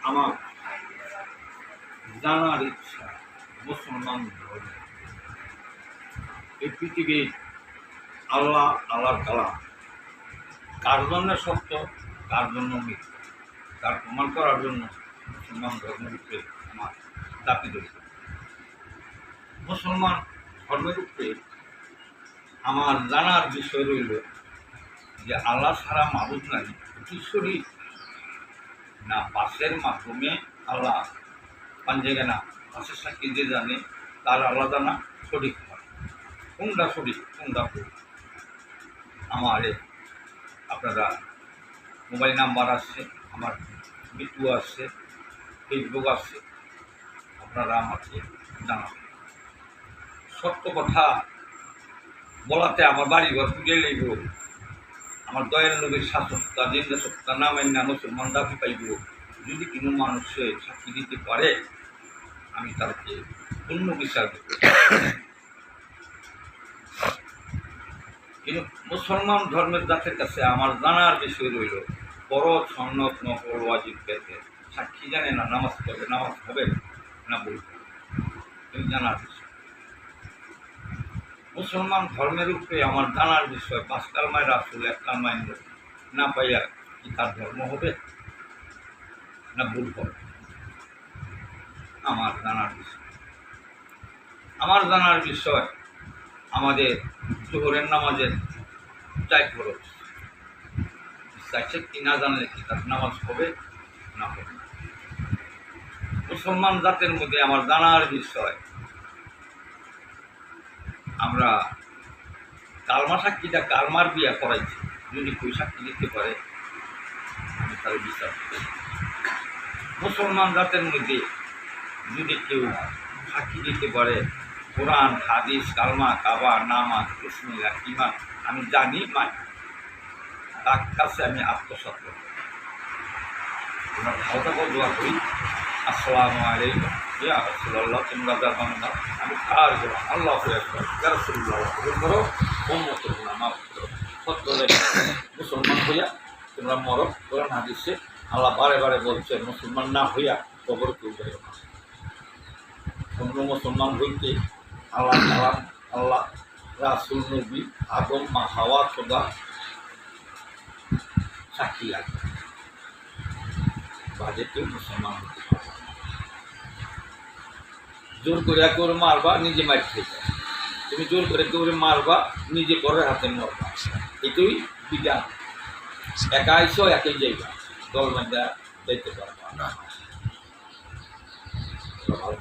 আমার জানার ইচ্ছা মুসলমান ধর্ম, এই পৃথিবীর আল্লাহ আল্লাহ কালাম কার জন্য সত্য, কার জন্য মিথ্যা, তার প্রমাণ করার জন্য মুসলমান ধর্মের উপরে আমার দাবি রয়েছে। মুসলমান ধর্মের উপরে আমার জানার বিষয় রইল যে আল্লাহ ছাড়া মাবুদ নাই, ঈশ্বরই না পাশের মাধ্যমে আল্লাহ পাঞ্জেগে না পাশের সাক্ষী যে জানে তার আলাদা না সঠিক হয়, কোনটা সঠিক কোনটা ভুল। আমার আপনারা মোবাইল নাম্বার আসছে, আমার ভিডিও আসছে, ফেসবুক আসছে, আপনারা আমাকে জানাবেন। সত্য কথা বলাতে আমার বাড়িঘর পুজে লইব, আমার দয়াল নবীর শাসকতা জিন্দা সত্তা নামের না মুসলমান দাবি পাইব। যদি কোনো মানুষে সাক্ষী দিতে পারে আমি তাকে অন্য বিচার দেব। কিন্তু মুসলমান ধর্মের জাতের কাছে আমার জানার বিষয় রইল ফরজ, সুন্নত, নফল, ওয়াজিব পেতে সাক্ষী জানে না নামাজ পড়বে, নামাজ হবে না বলবে, এই জানার বিষয়। মুসলমান ধর্মের উপরে আমার জানার বিষয় 5 কালমায় রাসূল 1 কালমায় নবী না পাইয়া কি তার ধর্ম হবে না ভুল হবে, আমার জানার বিষয়। আমার জানার বিষয় আমাদের জোহরের নামাজের 4 ফরজ, কি না জানলে কি তার নামাজ হবে না হবে। মুসলমান জাতের মধ্যে আমার জানার বিষয় আমরা কালমা সাক্ষীটা কালমার বিয়া করাইছি, যদি কেউ সাক্ষী দিতে পারে আমি তার বিচার করি। মুসলমান জাতের মধ্যে যদি কেউ সাক্ষী দিতে পারে কোরআন, হাদিস, কালমা, কাবা, নামাজ, বিসমিল্লাহ, ঈমান আমি জানি মানি, তার কাছে আমি আত্মসাৎ করি। তোমরা ভালো থাকো, দোয়া করি। আসসালামু আলাইকুম ইয়া রাসূলুল্লাহ, তোমরা যা বান্দা আমি কার করো আল্লাহ ইয়া রাসূলুল্লাহ করো, উম্মতের গুনাহ মাফ করো। সত্য মুসলমান হইয়া তোমরা মরো। কোরআন হাদিসে আল্লাহ বারে বারে বলছে মুসলমান না হইয়া কবর কেউ যাইও না। অন্য মুসলমান হইতে আল্লাহ কালাম, আল্লাহ রাসূল, নবী, আদম, মা হাওয়া, খোদা সাক্ষী লাগবে, বাজে কেউ মুসলমান হতে পারবে। জোর করে কেউ মারবা নিজে মার খেয়ে, তুমি জোর করে কেউ মারবা নিজে পরের হাতে মরবা, এটাই বিধান। একা আইসো একই যাইবা, দল বান্ধা যাইতে পারবা না। ভালো